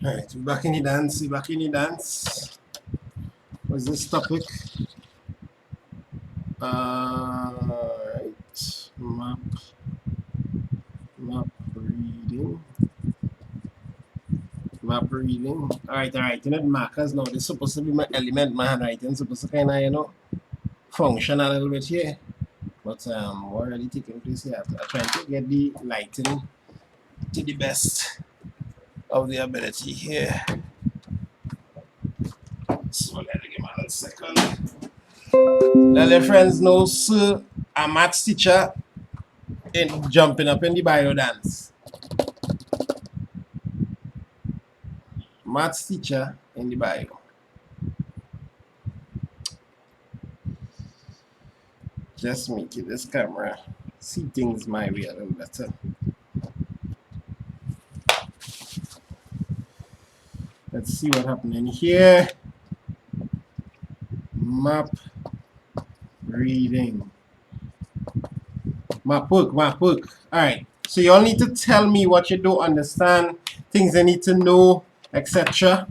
Alright, we're back in the dance, we're back in the dance. What's this topic? Right, map reading. Map reading. Alright, you know the markers now, this is supposed to be my element, my handwriting supposed to kind of, you know, function a little bit here. But what really taking place here? I'm trying to get the lighting to the best of the ability here. So let me give me a second. Let the friends know, sir, a maths teacher in jumping up in the bio dance. Maths teacher in the bio. Just make it this camera see things my way a little better. Let's see what happening here. Map reading. Map work. Alright. So you all need to tell me what you don't understand, things I need to know, etc.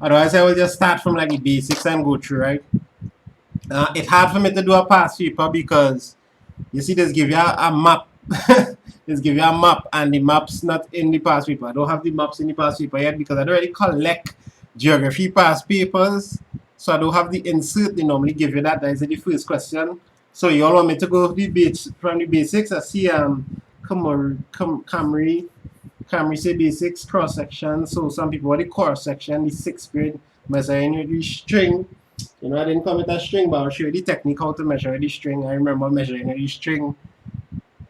Otherwise I will just start from like the basics and go through, right? It's hard for me to do a past paper because you see this give you a map. This give you a map and the map's not in the past paper. I don't have the maps in the past paper yet because I don't really collect geography past papers. So I don't have the insert. They normally give you that. That is the first question. So you all want me to go from the basics. I see Camry say basics, cross section. So some people want the cross section, the 6th grade, measuring the string. You know, I didn't come with a string, but I'll show you the technique how to measure the string. I remember measuring the string.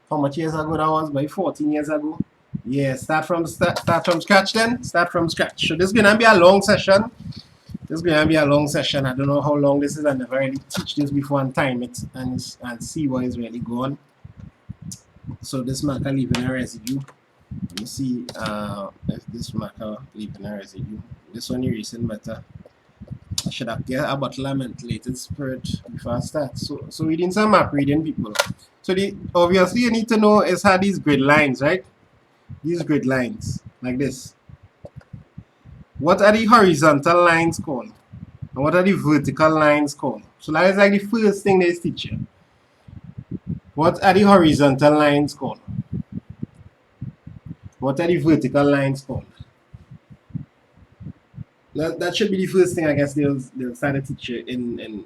How much years ago that was? By 14 years ago. Yeah, start from scratch then. Start from scratch. So this is gonna be a long session. I don't know how long this is. I never really teach this before and time it and see what is really going. So this marker leaving a residue. Let me see if this marker leaving a residue. This one erasing better. I should have get a bottle of mentholated spirit before I start. So reading some map reading, people. So obviously you need to know is how these grid lines, right? These grid lines like this. What are the horizontal lines called? And what are the vertical lines called? So that is like the first thing they teach you. What are the horizontal lines called? What are the vertical lines called? That should be the first thing I guess they'll start to teach you in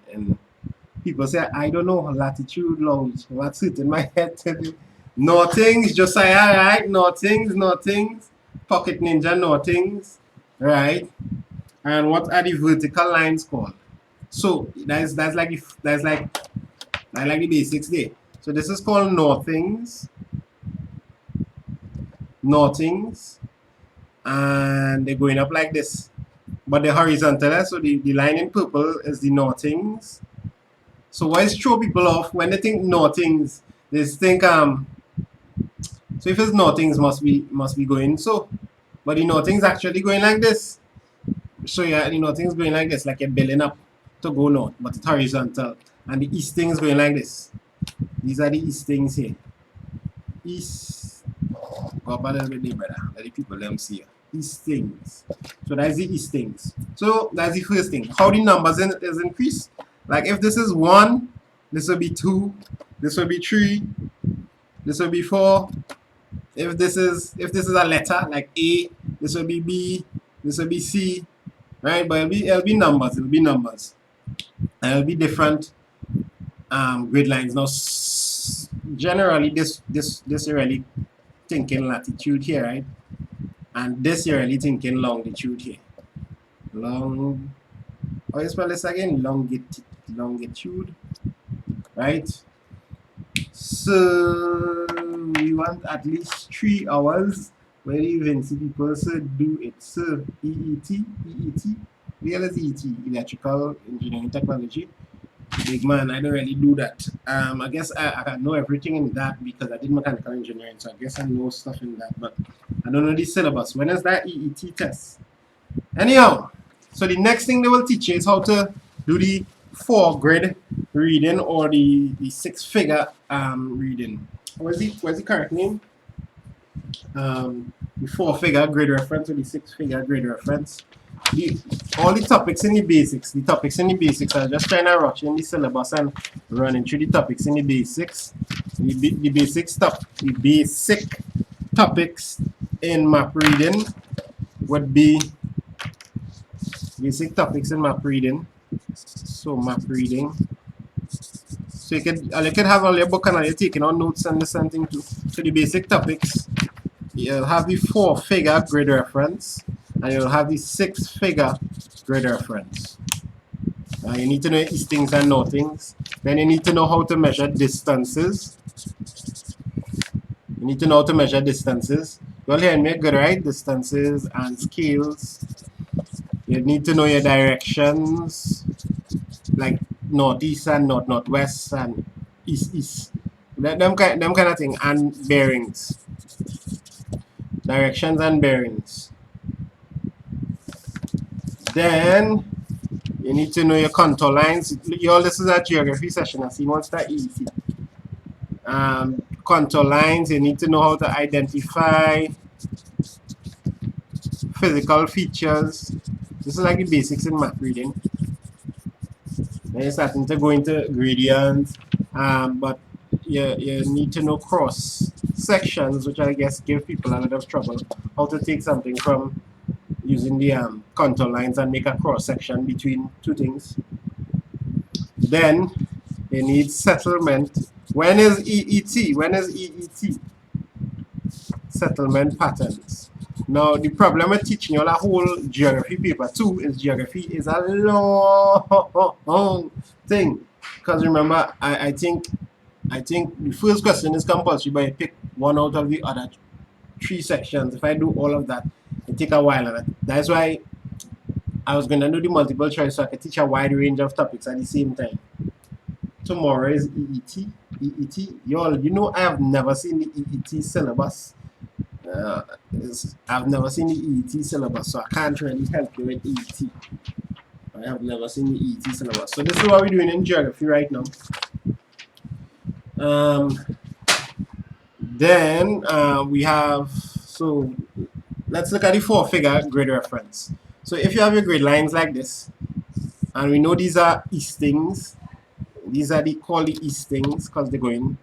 people say I don't know latitude, longitude. What's it in my head? Nothings, Josiah, right? Nothings. Pocket Ninja, nothings, right? And what are the vertical lines called? So that's like the basics there. So this is called northings, and they're going up like this. But the horizontal, so the line in purple is the northings. So what is throw people off when they think northings? They think so if it's northings must be going so, but the northings actually going like this. So yeah, the northings going like this, like you're building up to go north, but it's horizontal, and the eastings going like this. These are the eastings here. East. Go up a little bit there, brother. Let the people them see you. Eastings. So that's the eastings. So that's the first thing. How the numbers is increased. Like if this is 1, this will be 2, this will be 3, this will be 4. If this is a letter like A, this will be B, this will be C, right? But it'll be numbers. And it'll be different grid lines. Now generally this really thinking latitude here, right? And this you're really thinking longitude here. How you spell this again? Longitude, right? So we want at least 3 hours where even see people do it. So EET, real as EET, electrical engineering technology. Big man, I don't really do that. I guess I know everything in that because I did mechanical engineering, so I guess I know stuff in that, but I don't know the syllabus. When is that EET test? Anyhow, so the next thing they will teach you is how to do the 4-grid reading or the 6-figure reading. Where's the correct name? the 4-figure grid reference or the 6-figure grid reference. All the topics in the basics, I'm just trying to rush in the syllabus and running through the topics in the basics. The basic topics in map reading would be basic topics in map reading. So map reading. So you can have all your book and you're taking on notes and this and thing too. So the basic topics, you'll have the 4-figure grid reference and you'll have the 6-figure grid reference. You need to know eastings and northings. Then you need to know how to measure distances. You'll hear me good, right? Distances and scales. You need to know your directions, like northeast and northwest and east. Them kind of thing, and bearings. Directions and bearings. Then you need to know your contour lines. This is a geography session. I see what's that easy. Contour lines, you need to know how to identify physical features. This is like the basics in map reading. Then you're starting to go into gradients, but you need to know cross sections, which I guess give people a lot of trouble. How to take something from using the contour lines and make a cross section between two things. Then you need settlement. When is EET? Settlement patterns. Now the problem with teaching you a whole geography paper too is geography is a long thing. Because remember, I think the first question is compulsory, but I pick one out of the other 3 sections. If I do all of that, it take a while. And that's why I was gonna do the multiple choice so I could teach a wide range of topics at the same time. Tomorrow is EET. Y'all, you know I have never seen the EET syllabus. I've never seen the EET syllabus, so I can't really help you with EET. I have never seen the EET syllabus. So this is what we're doing in geography right now. Then we have, so let's look at the 4-figure grid reference. So if you have your grid lines like this, and we know these are eastings, these are called the eastings because they're going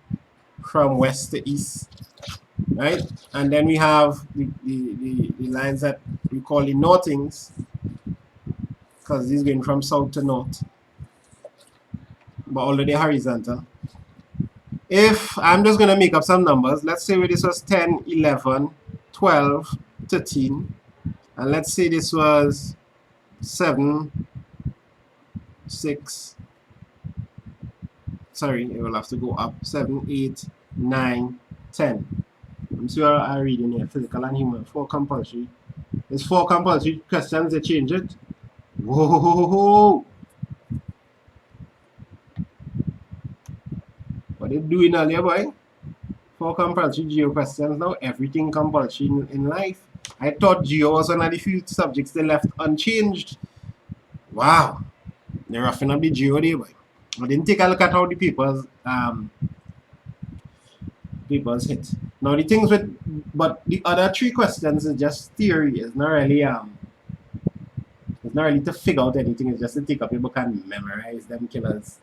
from west to east, right? And then we have the lines that we call the northings because these are going from south to north, but already horizontal. If I'm just going to make up some numbers, let's say this was 10, 11, 12, 13, and let's say this was 7, 6, sorry, it will have to go up, 7, 8, 9, 10. I'm sure I read in here, physical and human, 4 compulsory. There's 4 compulsory questions, they change it. Whoa! What they doing earlier, boy? 4 compulsory geo questions now, everything compulsory in life. I thought geo was one of the few subjects they left unchanged. Wow, they're roughing up the geo there, boy. I didn't take a look at how the papers hit. Now the things with, but the other 3 questions is just theory. It's not really to figure out anything. It's just to take up your book and memorize them killers,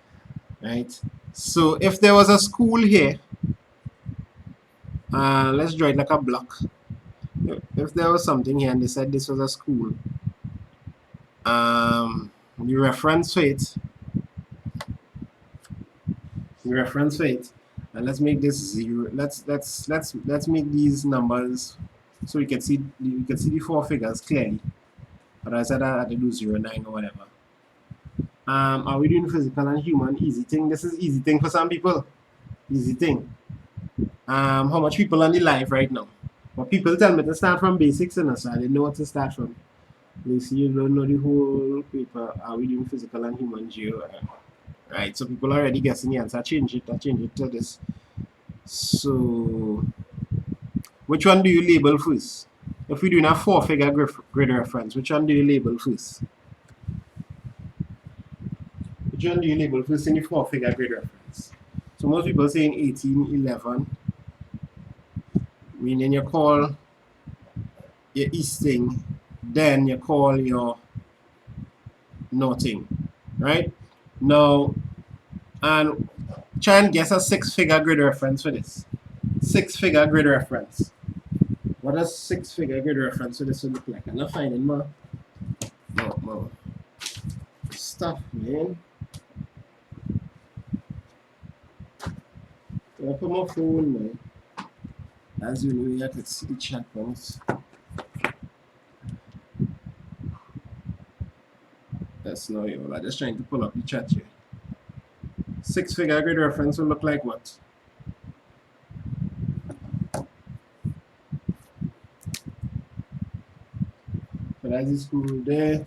right? So if there was a school here, let's draw it like a block. If there was something here and they said this was a school, the reference for it, and let's make this 0. Let's make these numbers so we can see the 4 figures clearly. But I said I had to do 0, 9 or whatever. Are we doing physical and human? Easy thing. This is easy thing for some people. Easy thing. How much people on the live right now? But people tell me to start from basics, and so I didn't know what to start from. They see you don't know the whole paper. Are we doing physical and human geo? Right, so people are already guessing the answer. I change it to this. So, which one do you label first? If we're doing a 4-figure grid reference, which one do you label first? Which one do you label first in the 4-figure grid reference? So most people saying 18, 11. Meaning you call your easting, then you call your northing, right? Now, and try and guess a 6-figure grid reference for this. 6-figure grid reference. What does 6-figure grid reference for this would look like? I'm not finding more stuff, man. I put my phone, man. As you know, you could see the chat box. That's not you. I'm just trying to pull up the chat here. 6-figure grid reference will look like what? So that's the school there.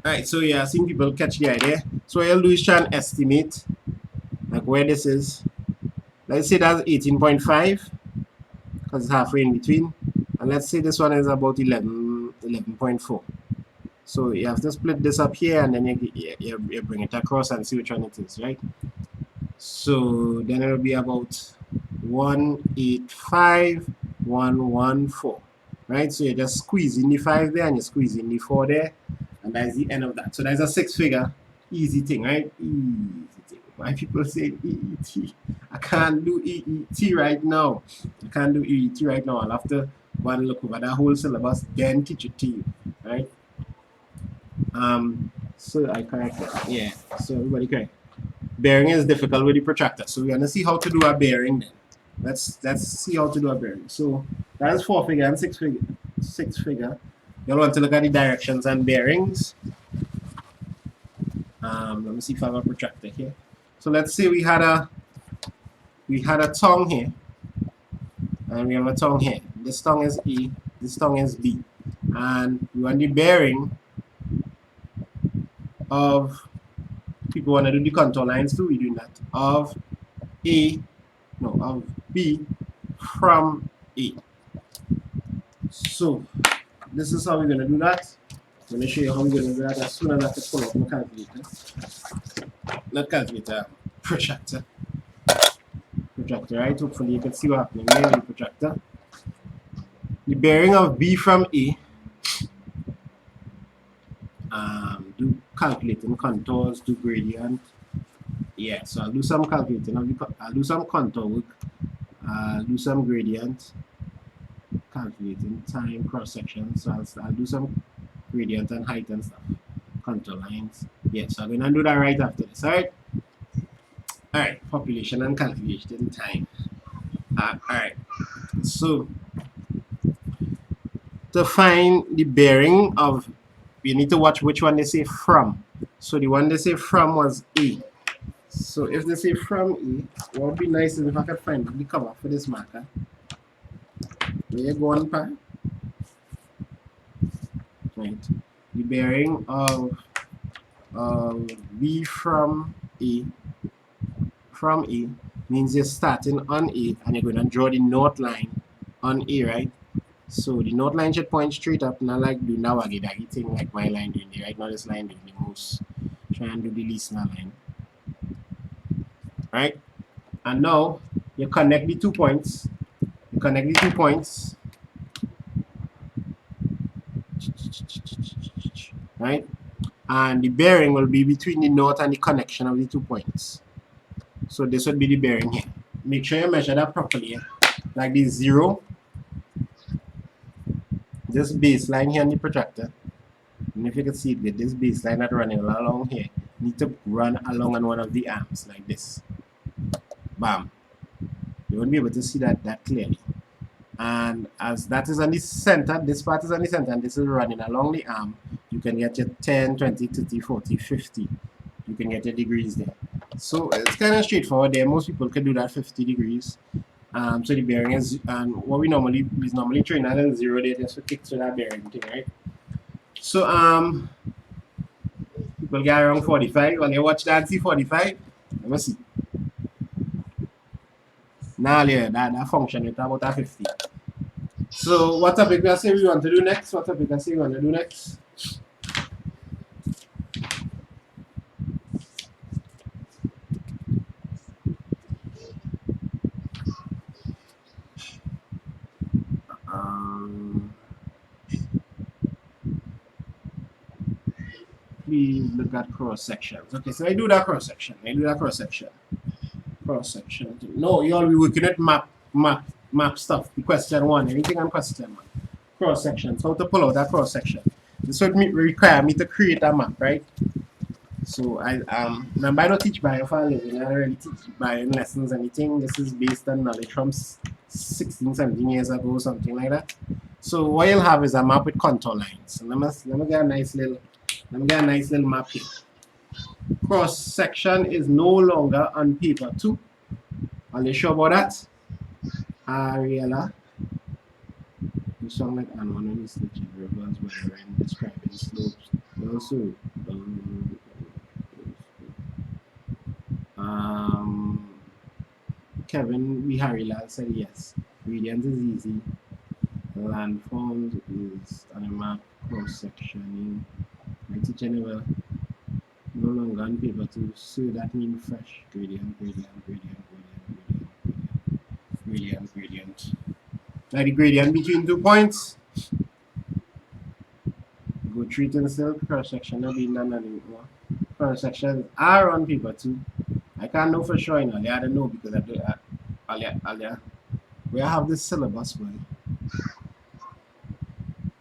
Alright, so yeah, I think people catch the idea. So what I'll do is try and estimate like where this is. Let's say that's 18.5 because it's halfway in between. And let's say this one is about 11.4. So you have to split this up here and then you bring it across and see which one it is, right? So then it'll be about 185,114, right? So you're just squeezing the 5 there and you're squeezing the 4 there, and that's the end of that. So that's a 6-figure, easy thing, right? Easy thing. Why people say EET? I can't do EET right now. I can't do EET right now. I'll have to go and look over that whole syllabus, then teach it to you, right? So I correct it. Yeah, so everybody correct. Bearing is difficult with the protractor, so we're gonna see how to do a bearing then. Let's see how to do a bearing. So that is 4-figure and 6-figure. 6-figure. You'll want to look at the directions and bearings. Let me see if I have a protractor here. So let's say we had a tongue here, and we have a tongue here. This tongue is E, this tongue is B, and we want the bearing of, people want to do the contour lines too, we're doing that, of B from A. So this is how we're going to do that. Let me show you how we're going to do that as soon as I can pull up my calculator. Not calculator, protractor. Protractor, right? Hopefully you can see what happening here with the protractor. The bearing of B from A. Do calculating contours, do gradient. Yeah, so I'll do some calculating. I'll do some contour work. I'll do some gradient. Calculating time, cross section. So I'll do some gradient and height and stuff. Contour lines. Yeah, so I'm gonna do that right after this. Alright? Alright, population and calculation time. Alright. So to find the bearing of, you need to watch which one they say from. So the one they say from was A. So if they say from A, what would be nice is if I could find the cover for this marker. Where you go on, pa? Right. The bearing of B from A means you're starting on A and you're going to draw the north line on A, right? So the north line should point straight up, not like do now waggy thing like my line doing there. Right now this line doing the most. Try and do the least line. Right? And now you connect the 2 points. You connect the 2 points. Right? And the bearing will be between the north and the connection of the 2 points. So this would be the bearing here. Make sure you measure that properly. Like the 0. This baseline here on the protractor, and if you can see it, this baseline that running along here need to run along on one of the arms like this. Bam. You won't be able to see that clearly. And as that is on the center, this part is on the center, and this is running along the arm, you can get your 10, 20, 30, 40, 50. You can get your degrees there. So it's kind of straightforward there. Most people can do that 50 degrees. So the bearing is, and what we normally train at is 0 there just to kick to that bearing thing, right? So people get around 45. When you watch that, see 45. Let me see. Now yeah, that function is about a 50. So what topic we say we want to do next? What topic I say we want to do next? quickly look at cross sections. Okay, so I do that cross section. Cross section. No, you all be working at map stuff. The question one, anything on question one. Cross sections. How to pull out that cross section. This would require me to create a map, right? So I remember I don't teach bio for a living. I don't really teach bio in lessons anything. This is based on knowledge from 16, 17 years ago, something like that. So what you'll have is a map with contour lines. And let me get a nice little map here. Cross section is no longer on paper 2. Are you sure about that? Ariella. You sound like an one when you switch in reverse whether in describing slopes. Also, Kevin Viharilal said yes. Gradient is easy. Landforms is on a map cross sectioning. My teacher never no longer on paper 2, so that means fresh gradient. Now the gradient between 2 points. Go treat and still cross section not being done anymore. Cross sections are on paper 2. I can't know for sure, you know. I don't know because I do we have this syllabus, boy.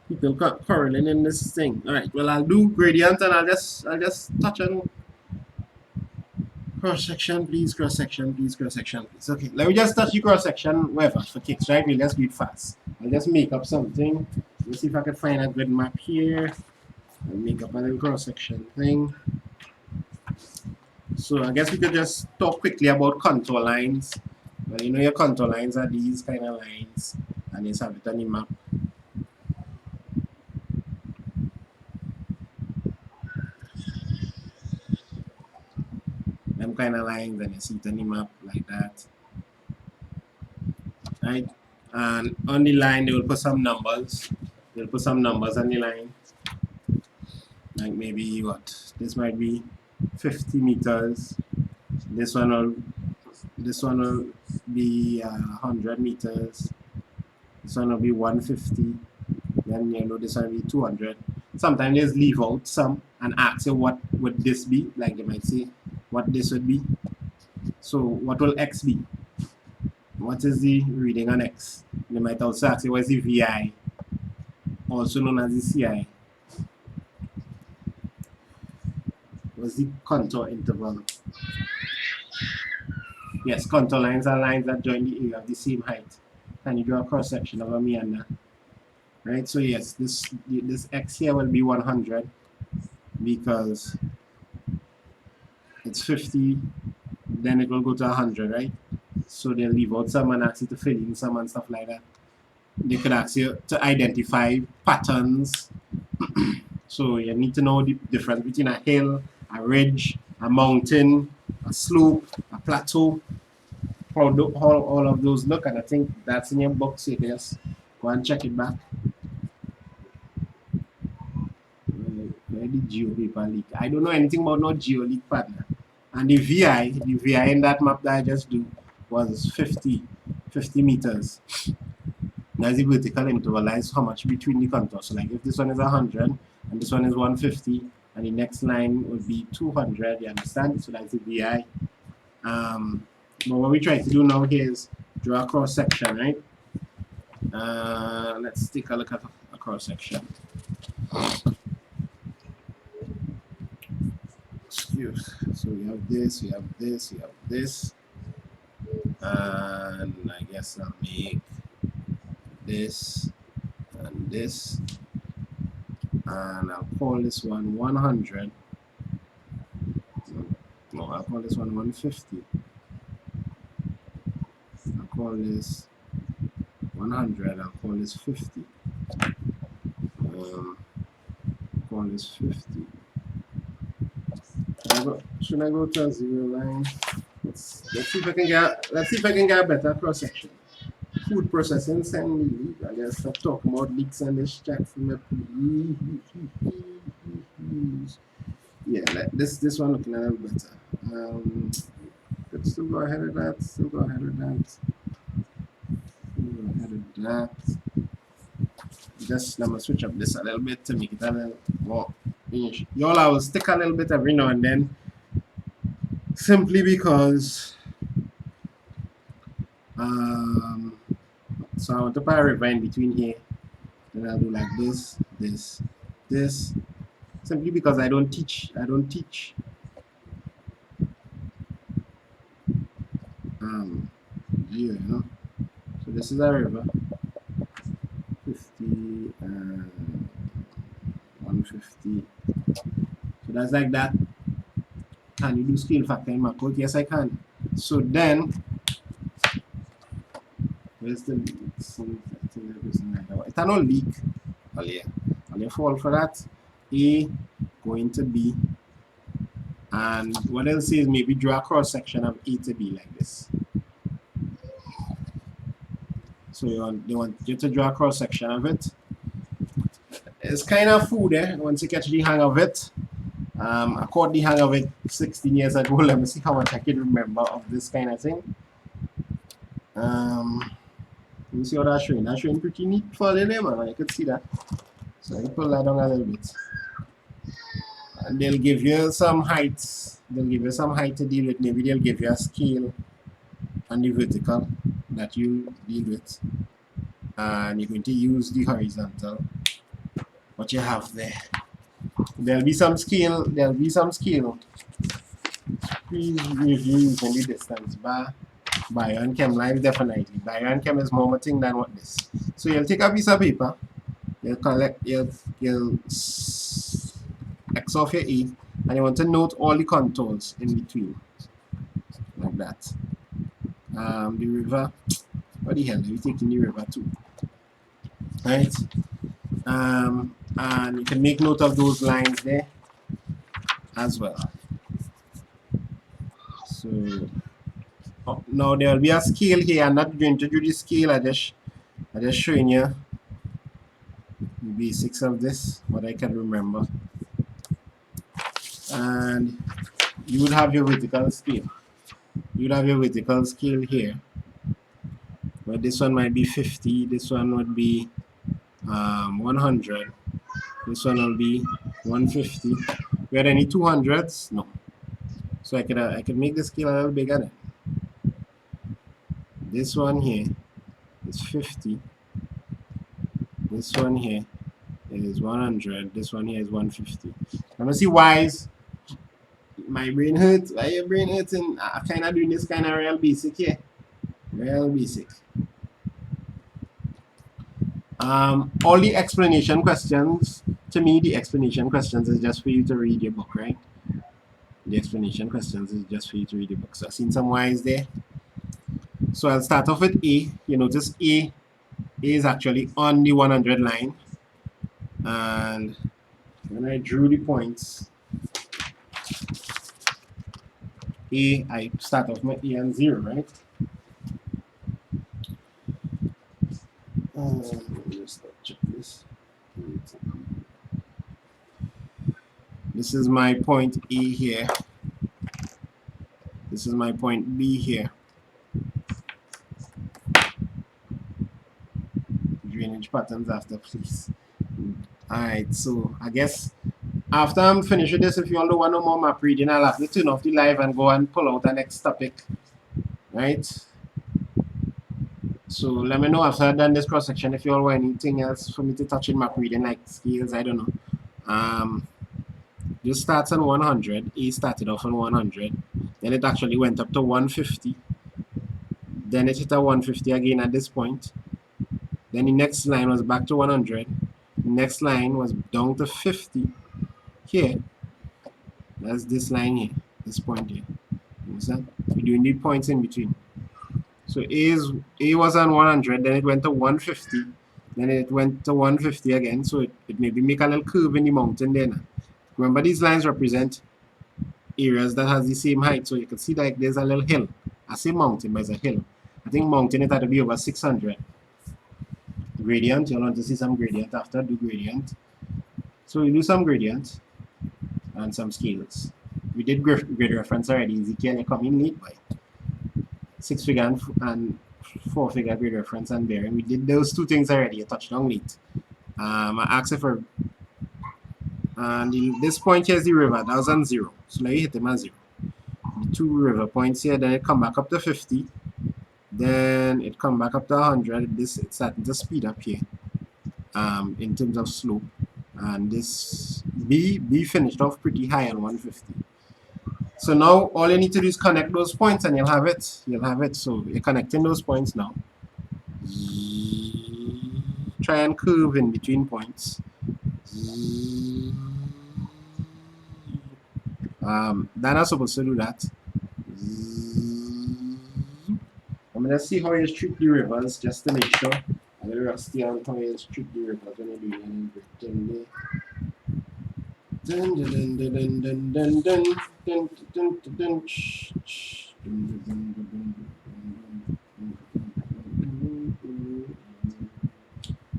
People quarreling in this thing. Alright, well I'll do gradient and I'll just touch on cross section, please, cross section, please, cross section, please. Okay, let me just touch the cross section wherever for kicks, right? We'll just do it fast. I'll just make up something. Let's see if I can find a good map here. I'll make up a little cross section thing. So I guess we could just talk quickly about contour lines. Well, you know your contour lines are these kind of lines, and just have it on the map. Them kind of lines, and you see it on the map like that. Right? And on the line, they will put some numbers. They'll put some numbers on the line. Like maybe what? This might be 50 meters. This one will be 100 meters. This one will be 150. Then you know this one will be 200. Sometimes they just leave out some and ask you what would this be. Like they might say what this would be. So what will X be? What is the reading on X? They might also ask you what is the VI, also known as the CI. What's the contour interval? Yes, contour lines are lines that join the area of the same height. Can you draw a cross section of a meander? Right, so yes, this X here will be 100 because it's 50, then it will go to 100, right? So they'll leave out some and ask you to fill in some and stuff like that. They could ask you to identify patterns. So you need to know the difference between a hill, a ridge, a mountain, a slope, a plateau. How all of those look, and I think that's in your book, so you can just go and check it back. Where did geo paper leak? I don't know anything about no geo leak, partner. And the VI in that map that I just do was 50 meters. That's the vertical interval, that's how much between the contours. So like if this one is 100 and this one is 150 and the next line would be 200, you understand? So that's the VI. But what we try to do now here is draw a cross section, right? Let's take a look at a cross section. So we have this, we have this, we have this, and I guess I'll make this and this, and I'll call this one 100. No, I'll call this one 150. I'll call this 100. I'll call this 50. Call this 50. Should I go to a zero line? Let's see if I can get a better cross section. Food processing, send me. I guess stop talking about leaks and this chat from me. Yeah, like this one looking a little better. Let's still go ahead of that. Still go ahead of that. Just let me switch up this a little bit to make it a little more y'all, I will stick a little bit every now and then, simply because so I want to put a river in between here. Then I'll do like this, this, this, simply because I don't teach. Here, you know. So this is a river, 50 and 150. So that's like that. Can you do scale factor in Macro? Yes, I can. So then, where's the leak? It cannot leak. Well, yeah. I'll you fall for that. A going to B. And what they'll say is maybe draw a cross section of A to B like this. So they want you to draw a cross section of it. It's kind of food once you catch the hang of it. I caught the hang of it 16 years ago. Let me see how much I can remember of this kind of thing. Let me see how that's showing. That's showing pretty neat for the name, man. You can see that. So I can pull that down a little bit. And they'll give you some heights. They'll give you some height to deal with. Maybe they'll give you a scale on the vertical that you deal with. And you're going to use the horizontal. What you have there. There'll be some scale. Please review using the distance bar. Bio and Chem Live, definitely. Bio and Chem is more thing than what this. So you'll take a piece of paper, you'll X off your E, and you want to note all the contours in between. Like that. The river, what the hell are you taking the river to? Right? And you can make note of those lines there as well. So now there will be a scale here. I'm not going to do the scale. I just showing you the basics of this, what I can remember. And you would have your vertical scale. You would have your vertical scale here. But this one might be 50. This one would be 100. This one will be 150. We had any 200s? No. So I could make the scale a little bigger then. This one here is 50. This one here is 100. This one here is 150. Let me see why's my brain hurts. Why your brain hurting? I'm kind of doing this kind of real basic here. Real basic. All the explanation questions, to me, the explanation questions is just for you to read your book, right? The explanation questions is just for you to read your book. So I've seen some Y's there. So I'll start off with A. You notice A is actually on the 100 line. And when I drew the points, A, I start off my A and 0, right? Let me just check this. This is my point A here. This is my point B here. Drainage patterns after, please. Alright, so I guess after I'm finished with this, if you all don't want no more map reading, I'll have to turn off the live and go and pull out the next topic. Right? So let me know after I've done this cross section if you all want anything else for me to touch in map reading, like scales, I don't know. This starts on 100. A started off on 100. Then it actually went up to 150. Then it hit a 150 again at this point. Then the next line was back to 100. The next line was down to 50 here. That's this line here, this point here. You understand? We're doing the points in between. So A was on 100, then it went to 150, then it went to 150 again. So it maybe make a little curve in the mountain there now. Remember, these lines represent areas that has the same height. So you can see like there's a little hill. I say mountain, but it's a hill. I think mountain it had to be over 600. Gradient, you'll want to see some gradient after, do gradient. So we do some gradient and some scales. We did grid reference already. Ezekiel, you come in late by 6-figure and 4-figure grid reference and bearing. We did those two things already. You touched on late. I asked you for And this point here is the river. That was on 0. So now you hit them at 0. The 2 river points here, then it come back up to 50. Then it come back up to 100. This it's starting to speed up here in terms of slope. And this B finished off pretty high on 150. So now all you need to do is connect those points and you'll have it. You'll have it. So you're connecting those points now. Try and curve in between points. That is supposed to do that. I'm gonna see how you treat the rivers just to make sure. I'm gonna rusty on how you treat the rivers when you do anything. Dun dun dun dun dun dun dun dun dun dun dun.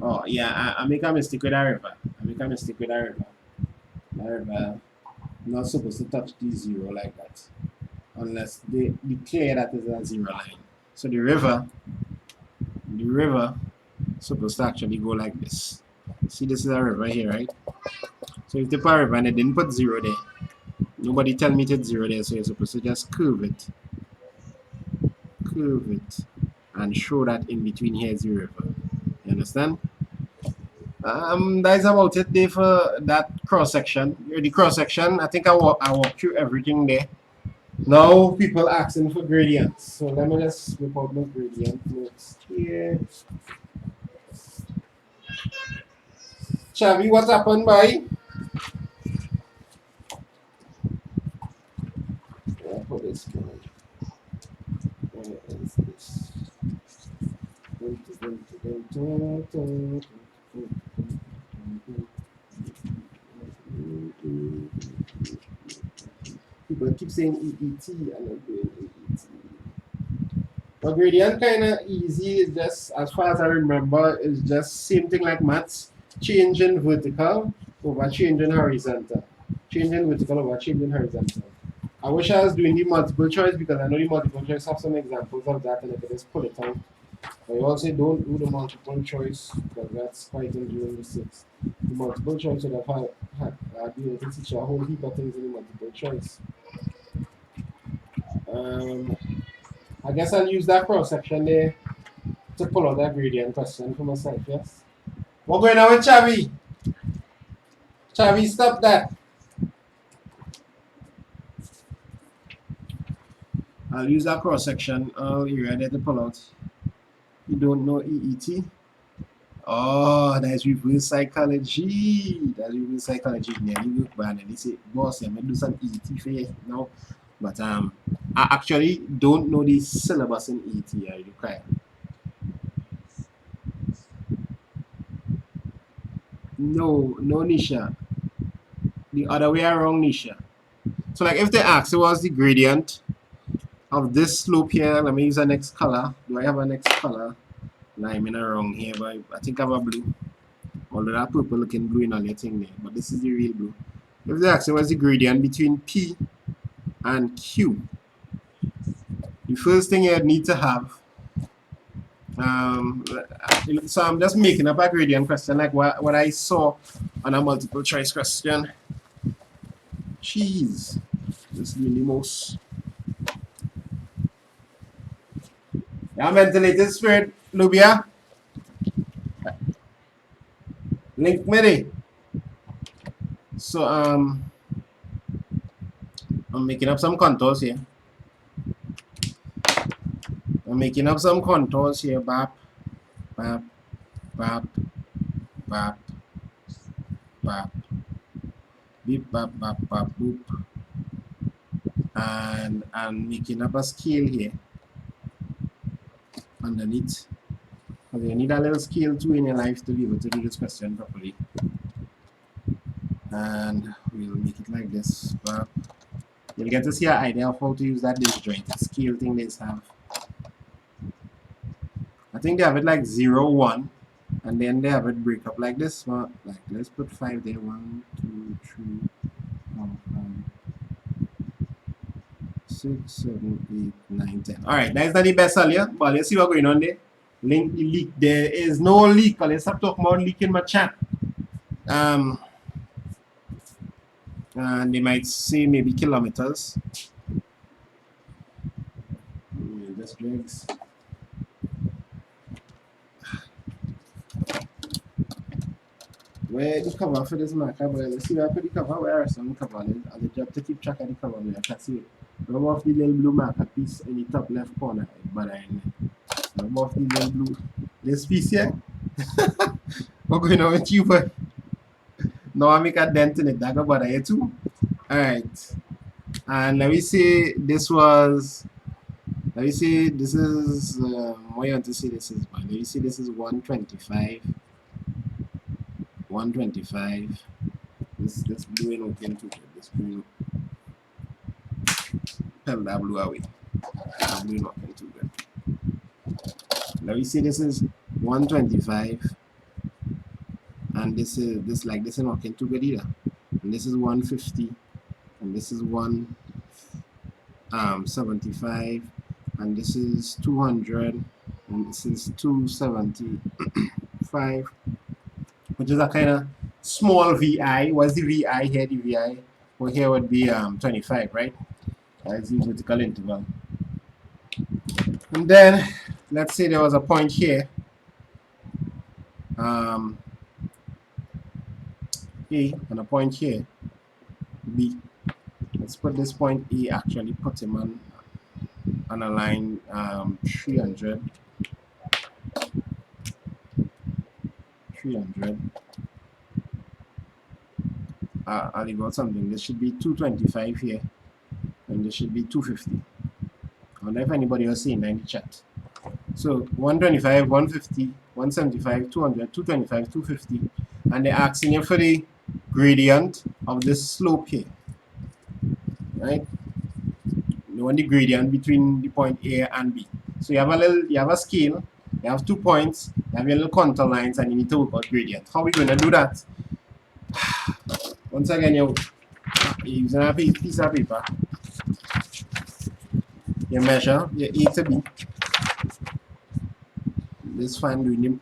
Oh yeah, I make a mistake with that river. That river not supposed to touch the 0 like that, unless they declare that is a 0 line. So the river supposed to actually go like this. See, this is a river here, right? So if they put a river and they didn't put 0 there, nobody tell me it's 0 there, so you're supposed to just curve it, and show that in between here is the river. You understand? That's about it there for that cross section. The cross section, I think I walked through everything there. Now people asking for gradients. So let me just whip out my gradient notes here. Chavi, what's happened, boy? What is going? Where is this? People keep saying EET and not doing EET. But gradient kind of easy. It's just, as far as I remember, it's just same thing like maths. Changing vertical over changing horizontal. Changing vertical over changing horizontal. I wish I was doing the multiple choice because I know the multiple choice have some examples of that and I can just pull it out. But you also don't do the multiple choice because that's quite enduring mistakes. The multiple choice would have I'd be able to teach a whole heap of things in the multiple choice. I guess I'll use that cross section there to pull out that gradient question for myself, yes? What's going on with Chavi? Chavi, stop that. I'll use that cross section. You ready to pull out? You don't know EET? Oh, that's reverse psychology. Nearly work bad. And they say, boss, I'm going to do some EET for you now. But I actually don't know the syllabus in EET. I require. No, Nisha. The other way around, Nisha. So like if they ask you what's the gradient of this slope here, let me use a next color. Do I have a next color? Nah, I'm in a wrong here, but I think I have a blue. Although that purple looking blue in all your thing there, but this is the real blue. If they ask you what's the gradient between P and Q, the first thing you need to have, so I'm just making up a gradient question like what I saw on a multiple choice question. Jeez, this is really most. Yeah, ventilated spirit, Lubia. Link me. So I'm making up some contours here. Bap, bap, bap, bap, bap, beep, bap, bap, bap, boop. And I'm making up a scale here underneath. Because you need a little scale too in your life to be able to do this question properly. And we'll make it like this. But you'll get to see an idea of how to use that disjointed scale thing they have. I think they have it like 0, 1, and then they have it break up like this. Well, like let's put 5 there. 1, 2, 3, 4, 5, 6, 7, 8, 9, 10. Alright, that's not the best earlier, but let's see what's going on there. Link the leak. There is no leak. Let's stop talking about leak in my chat. and they might say maybe kilometers. Just drags. Where the cover for this marker, but let's see where I put the cover. Where are some cover? I'll job to keep track of the cover. I can see it. Rub off the little blue marker piece in the top left corner. But I rub off the little blue. This piece here. We're going on with you, but now I make a dent in it. That go bother you too. Alright. And let me see this was. Let me see this is. What you want to see this is? But let me see this is 125. 125. This blue ain't okay too good. This blue. Hell, that blue away. That blue not okay too good. Let me see this is 125. And this is not okay too good either. And this is 150. And this is 175. And this is 200. And this is 275. Which is a kind of small VI. What's the VI here? The VI well, here would be 25, right? That's the vertical interval. And then let's say there was a point here. A and a point here. B. Let's put this point A, actually put him on a line 300. 300. I'll leave out something. This should be 225 here, and this should be 250. I wonder if anybody else seen that in the chat. So 125, 150, 175, 200, 225, 250, and they're asking you for the gradient of this slope here, right? You want the gradient between the point A and B. So you have a scale, you have 2 points, you have your little contour lines, and you need to work out gradient. How are we going to do that? Once again, you're using a piece of paper. You measure your A to B. This fine doing them.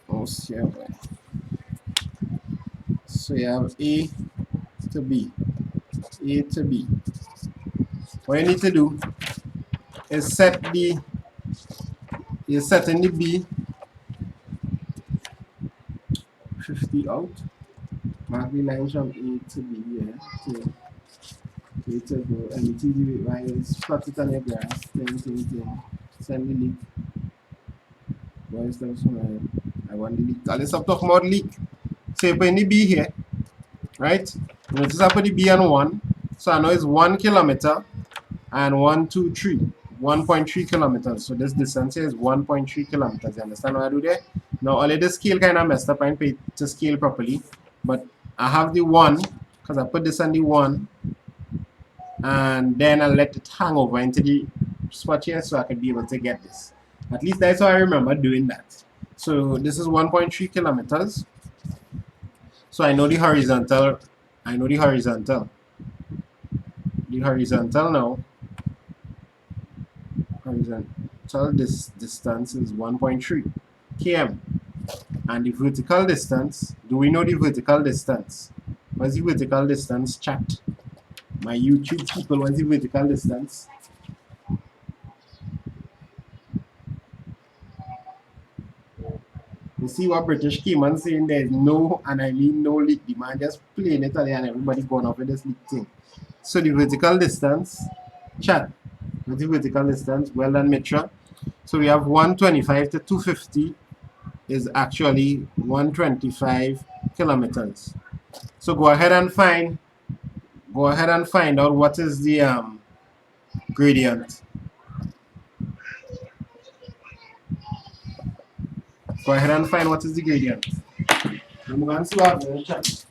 Oh, so you have A to B. A to B. What you need to do is setting the B 50 out. Mark the line from A to B here. To A to go. And it is why it's plot it on your graph. Send the leak. Why is that so I want the leak. Let's stop talking about leak. So you put in the B here. Right? Notice I put the B on 1. So I know it's 1 kilometer and 1, 2, 3. 1.3 kilometers. So this distance here is 1.3 kilometers. You understand what I do there? Now, only the scale kind of messed up. I didn't pay to scale properly. But I have the 1 because I put this on the 1. And then I let it hang over into the spot here so I could be able to get this. At least that's how I remember doing that. So this is 1.3 kilometers. So I know the horizontal. I know the horizontal. The horizontal now. Horizontal distance is 1.3 km. And the vertical distance, do we know the vertical distance? What's the vertical distance, chat? My YouTube people, what's the vertical distance? You see what British came on saying there's no, and I mean no leak. The man just playing it and everybody going off with this leak thing. So the vertical distance, chat, what's the vertical distance? Well done, Mitra. So we have 125 to 250 is actually 125 kilometers. So go ahead and find out what is the gradient. Go ahead and find what is the gradient. I'm going to see what happens in the chat.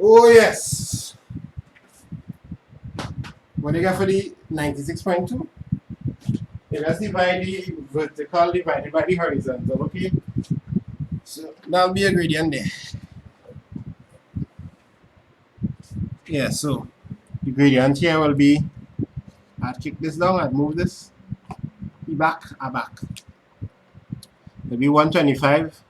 Oh yes. What do you got for the 96.2? Yeah, let's divide the vertical divided by the horizontal, okay? So that'll be a gradient there. Yeah, so the gradient here will be, I'd kick this down, I'd move this, be back, back. It'll be 125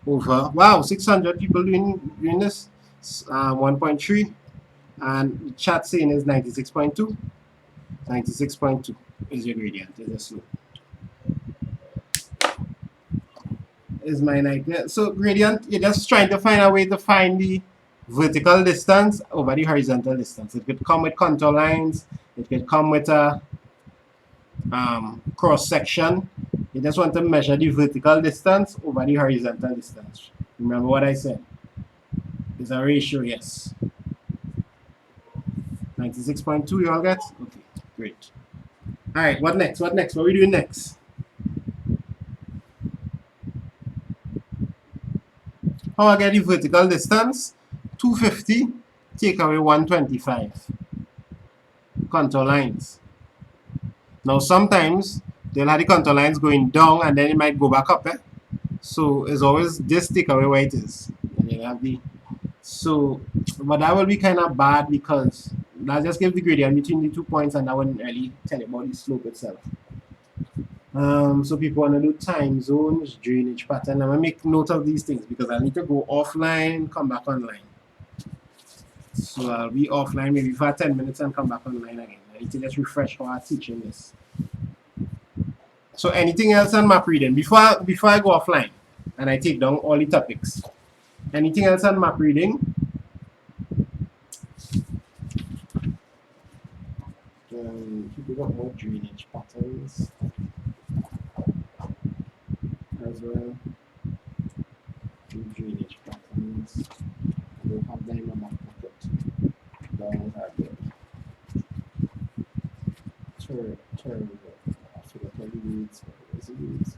over, wow, 600 people doing this, 1.3, and the chat saying is 96.2. 96.2 is your gradient, is a slope. Is my nightmare. So gradient, you're just trying to find a way to find the vertical distance over the horizontal distance. It could come with contour lines, it could come with a cross section. You just want to measure the vertical distance over the horizontal distance. Remember what I said? It's a ratio, yes. 96.2 you all get? Okay, great. Alright, what next? What next? What are we doing next? How I get the vertical distance? 250, take away 125. Contour lines. Now sometimes they'll have the contour lines going down and then it might go back up. So it's always this take away where it is. And you'll have the, so, but that will be kind of bad because that just gives the gradient between the 2 points and that wouldn't really tell you about the slope itself. So people want to do time zones, drainage pattern. I'm going to make note of these things because I need to go offline, come back online. So I'll be offline maybe for 10 minutes and come back online again. I need to just refresh how I'm teaching this. So anything else on map reading? Before I go offline and I take down all the topics. Anything else on map reading? People got more drainage patterns as well. Drainage patterns. I don't have them in my back pocket. Down have them. Turn. I forgot all the weeds. Where's the weeds?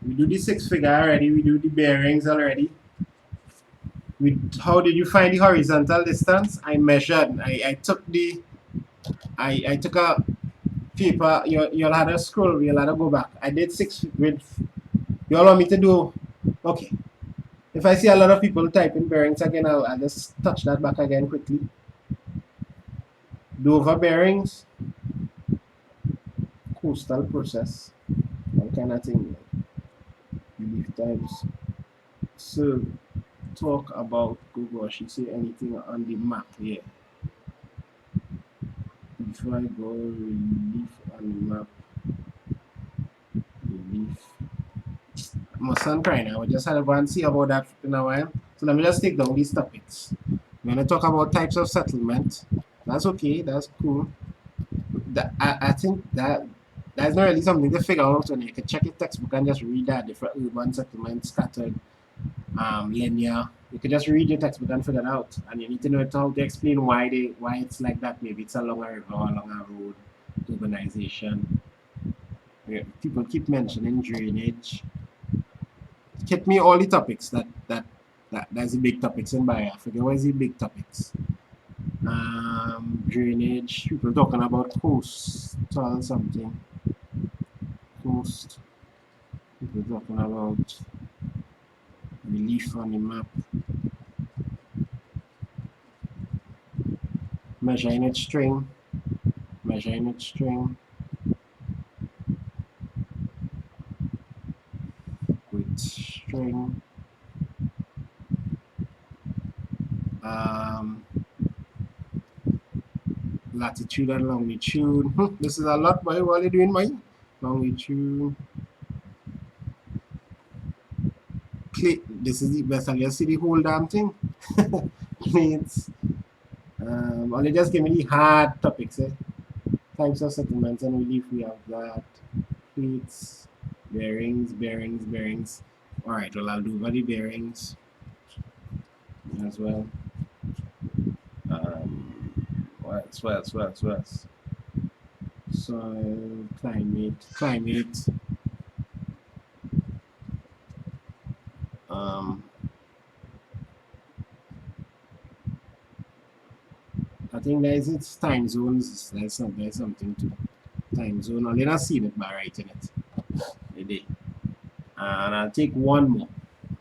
We do the 6 figure already. We do the bearings already. How did you find the horizontal distance? I measured. I took a paper. You'll have to scroll. You'll have to go back. I did 6 with. You all want me to do? Okay. If I see a lot of people typing bearings again, I'll just touch that back again quickly. Do over bearings. Coastal process. All kind of thing. Relief times. So talk about Google. She say anything on the map here. Before I go, relief on the map. Relief. My son crying. I will just have to go and see about that in a while. So let me just take down these topics. We're going to talk about types of settlement. That's okay. That's cool. I think that's not really something to figure out when you can check your textbook and just read that different urban settlements, scattered, linear. You can just read your textbook and figure it out. And you need to know how to explain why it's like that. Maybe it's along a river, along a road, urbanization. Yeah, people keep mentioning drainage. Get me all the topics that's the big topics in bio. I forget what is the big topics. Drainage. People talking about coastal something. Coast. People talking about relief on the map. Measure unit string. Measure unit string. With string. Latitude and longitude. This is a lot, boy. What are you doing, boy? Longitude. This is the best. I'll just see the whole damn thing. Plates. Only just give me the hard topics. Types of settlements and relief. We have that. Plates. Bearings. Alright, well, I'll do body bearings as well. What else? Soil, climate. I think there is its time zones. There's something to time zone. I'll not seen it by writing it. Maybe. And I'll take one more.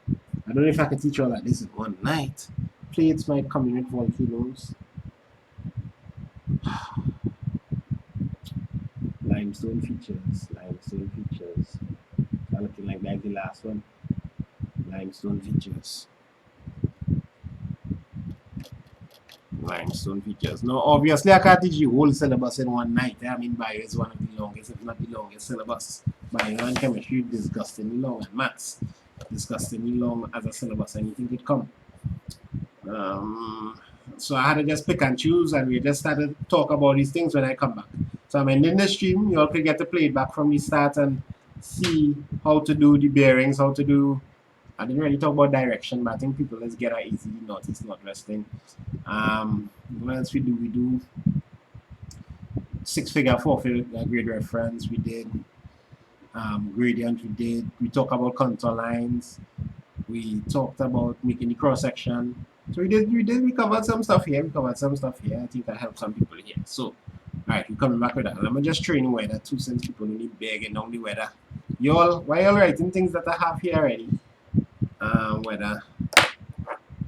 I don't know if I can teach you all like this in one night. Plates might come in with volcanoes. Limestone features. Limestone features. I'm looking like the last one. Limestone features. Limestone features. Now, obviously, I can't teach you whole syllabus in one night. I mean, bio is one of the longest, if not the longest syllabus. Bio and chemistry, disgustingly long, and maths, disgustingly long as a syllabus. Anything could come. So I had to just pick and choose, and we just started to talk about these things when I come back. So I'm ending the stream. You all could get to play it back from the start and see how to do the bearings, how to do. I didn't really talk about direction, but I think people let's get easy notice, not resting. What else we do? We do 6-figure, 4-figure grade reference. We did gradient. We talk about contour lines. We talked about making the cross section. So we covered some stuff here. I think that helped some people here. So, all right, we're coming back with that. And I'm just training weather too, since people only begging down the weather. Y'all, why y'all writing things that I have here already? Weather.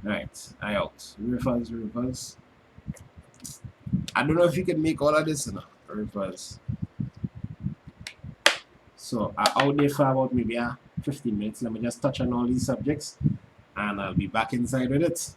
Right, I out. Reverse. I don't know if you can make all of this enough. Reverse. So I out there for about maybe 15 minutes. Let me just touch on all these subjects, and I'll be back inside with it.